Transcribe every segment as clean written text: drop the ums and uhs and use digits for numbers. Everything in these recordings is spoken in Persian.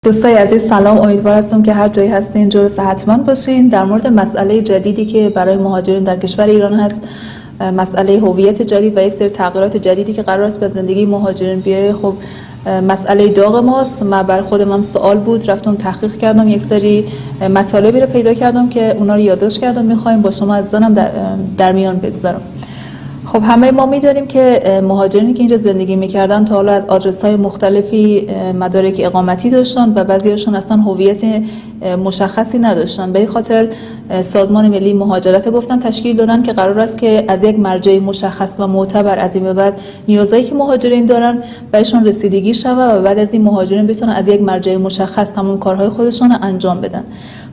دوستای عزیز سلام، امیدوار هستم که هر جایی هستین جور صحتمند باشین. در مورد مسئله جدیدی که برای مهاجرین در کشور ایران هست، مسئله هویت جدید و یک سری تغییرات جدیدی که قرار است به زندگی مهاجرین بیایه، خب مسئله داغ ماست. من بر خودم هم سوال بود، رفتم تحقیق کردم، یک سری مطالبی رو پیدا کردم که اونا رو یادداشت کردم، میخوایم با شما عزیزانم در میان بگذارم. خب همه ما میدونیم که مهاجرینی که اینجا زندگی میکردن تا حالا از آدرس‌های مختلفی مدارک اقامتی داشتن و بعضی‌هاشون اصلا هویت مشخصی نداشتن. به این خاطر سازمان ملی مهاجرت گفتن تشکیل دادن که قرار است که از یک مرجع مشخص و معتبر از این به بعد نیازایی که مهاجرین دارن بهشون رسیدگی شود و بعد از این مهاجرین بتونن از یک مرجع مشخص تمام کارهای خودشون رو انجام بدن.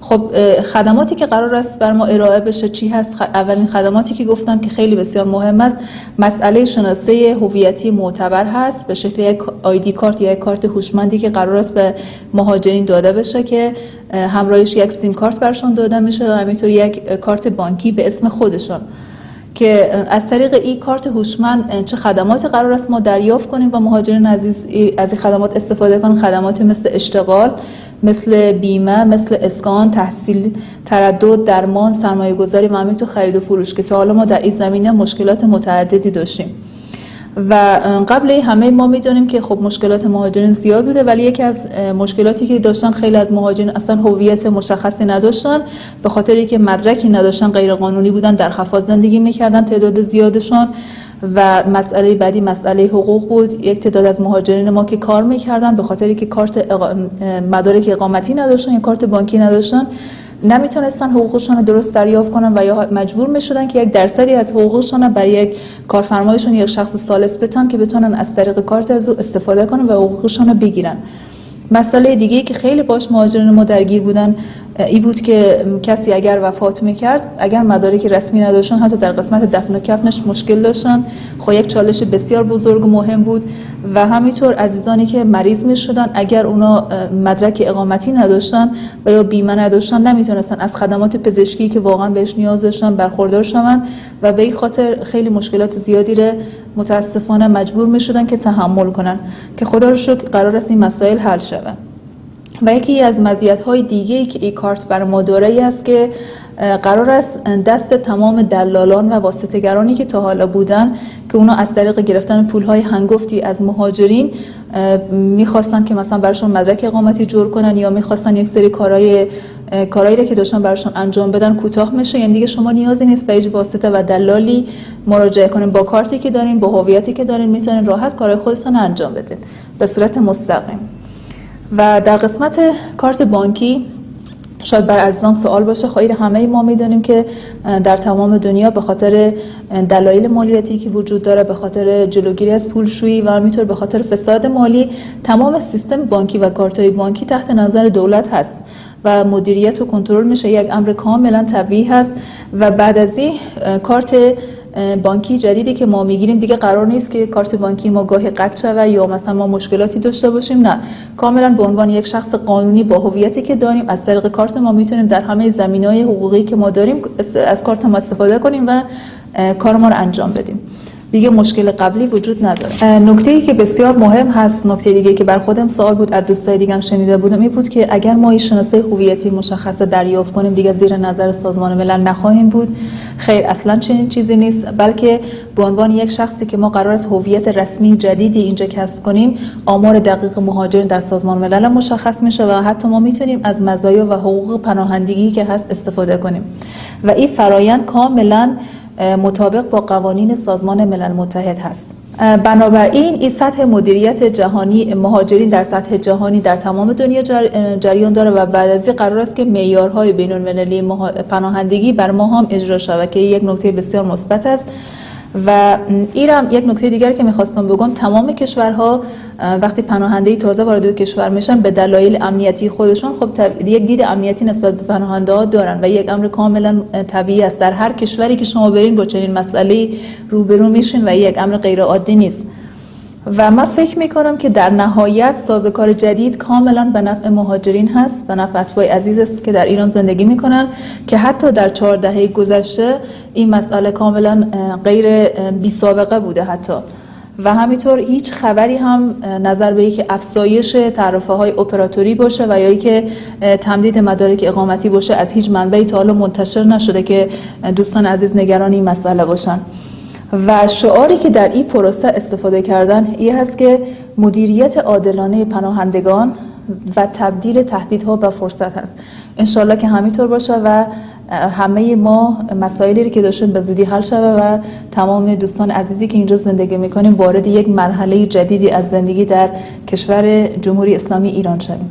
خب خدماتی که قرار است بر ما ارائه بشه چی هست؟ اولین خدماتی که گفتم که خیلی بسیار مهم است، مسئله شناسه هویتی معتبر هست به شکل یک آیدی کارت یا یک کارت هوشمندی که قرار است به مهاجرین داده بشه که همراهش یک سیم کارت برشون داده میشه و همینطور یک کارت بانکی به اسم خودشون که از طریق این کارت هوشمند چه خدماتی قرار است ما دریافت کنیم و مهاجرین عزیز از این خدمات استفاده کنن. خدماتی مثل اشتغال، مثل بیمه، مثل اسکان، تحصیل، تردد، درمان، سرمایه گذاری و همینطور خرید و فروش که تا حالا ما در این زمینه مشکلات متعددی داشتیم و قبل همه ما میدونیم که خب مشکلات مهاجرین زیاد بوده، ولی یکی از مشکلاتی که داشتن خیلی از مهاجرین اصلا هویت مشخصی نداشتن، به خاطر اینکه مدرکی نداشتن، غیر قانونی بودن، در خفا زندگی میکردن تعداد زیادشون. و مسئله بعدی مسئله حقوق بود. یک تعداد از مهاجرین ما که کار میکردن به خاطر اینکه مدارک اقامتی نداشتن یا کارت بانکی نداشتن نمیتونستن حقوقشون رو درست دریافت کنن و یا مجبور میشدن که یک درصدی از حقوقشون رو برای یک کارفرمایشون یا شخص ثالث بدن که بتونن از طریق کارت از او استفاده کنن و حقوقشون رو بگیرن. مسئله دیگه‌ای که خیلی باش مهاجرین ما درگیر بودن این بود که کسی اگر وفات میکرد، اگر مدارک رسمی نداشتن، حتی در قسمت دفن و کفنش مشکل داشتن. خب یک چالش بسیار بزرگ و مهم بود و همینطور عزیزانی که مریض میشدن اگر اونا مدرک اقامتی نداشتن و یا بیمه نداشتن نمیتونستن از خدمات پزشکی که واقعا بهش نیاز داشتن برخوردار شون و به این خاطر خیلی مشکلات زیادی رو متاسفانه مجبور میشدن که تحمل کنن که خدا رو شکر قرار است این مسائل حل شود. و یکی از مزیت‌های دیگه‌ای که این کارت بر ما داره است که قرار است دست تمام دلالان و واسطه‌گرانی که تا حالا بودن که اونا از طریق گرفتن پول‌های هنگفتی از مهاجرین می‌خواستن که مثلا براشون مدرک اقامتی جور کنن یا می‌خواستن یک سری کارایی رو که داشتن براشون انجام بدن کوتاه میشه. یعنی دیگه شما نیازی نیست به هیچ واسطه و دلالی مراجعه کنین، با کارتی که دارین، با هویتی که دارین میتونین راحت کارهای خودتون انجام بدین به صورت مستقیم. و در قسمت کارت بانکی شاید بر عزیزان سوال باشه، خیر همه ما میدونیم که در تمام دنیا به خاطر دلایل مالیاتی که وجود داره، به خاطر جلوگیری از پولشویی و همینطور به خاطر فساد مالی، تمام سیستم بانکی و کارت‌های بانکی تحت نظر دولت هست و مدیریت و کنترل میشه. یک امر کاملا طبیعی هست و بعد از این کارت بانکی جدیدی که ما میگیریم دیگه قرار نیست که کارت بانکی ما گاهی قطع شود یا مثلا ما مشکلاتی داشته باشیم. نه، کاملا به عنوان یک شخص قانونی با هویتی که داریم از طریق کارت ما میتونیم در همه زمینه‌های حقوقی که ما داریم از کارت ما استفاده کنیم و کار ما رو انجام بدیم. دیگه مشکل قبلی وجود نداره. نکته‌ای که بسیار مهم هست، نکته دیگه که بر خودم سوال بود، از دوستای دیگه‌ام شنیده بودم، این بود که اگر ما این شناسه هویتی مشخص دریافت کنیم دیگه زیر نظر سازمان ملل نخواهیم بود. خیر، اصلا چنین چیزی نیست، بلکه به عنوان یک شخصی که ما قرار است هویت رسمی جدیدی اینجا کسب کنیم، آمار دقیق مهاجرین در سازمان ملل مشخص میشه و حتی ما میتونیم از مزایا و حقوق پناهندگی که هست استفاده کنیم و این فرایند کاملا مطابق با قوانین سازمان ملل متحد هست. بنابراین این سطح مدیریت جهانی مهاجرین در سطح جهانی در تمام دنیا جریان داره و بعد از این قرار است که معیارهای بین‌المللی پناهندگی بر ما هم اجرا شود که یک نکته بسیار مثبت است. و اینم یک نکته دیگر که میخواستم بگم، تمام کشورها وقتی پناهنده تازه وارد کشور میشن به دلایل امنیتی خودشون خب یک دید امنیتی نسبت به پناهنده ها دارن و یک امر کاملا طبیعی است. در هر کشوری که شما برین با چنین مسئله روبرو میشین و یک امر غیر عادی نیست و من فکر میکنم که در نهایت سازوکار جدید کاملا به نفع مهاجرین هست، به نفع اتباع عزیز است که در ایران زندگی میکنن که حتی در 4 دهه گذشته این مسئله کاملا غیر بی سابقه بوده حتی و همینطور هیچ خبری هم نظر به اینکه افزایش تعرفه های اپراتوری باشه و یا اینکه تمدید مدارک اقامتی باشه از هیچ منبعی تا حالا منتشر نشده که دوستان عزیز نگران این مسئله باشن. و شعاری که در این پروسه استفاده کردن این هست که مدیریت عادلانه پناهندگان و تبدیل تهدیدها به فرصت هست. انشالله که همینطور باشه و همه ما مسائلی که داشتیم به زودی حل شده و تمام دوستان عزیزی که اینجا زندگی میکنیم وارد یک مرحله جدیدی از زندگی در کشور جمهوری اسلامی ایران شویم.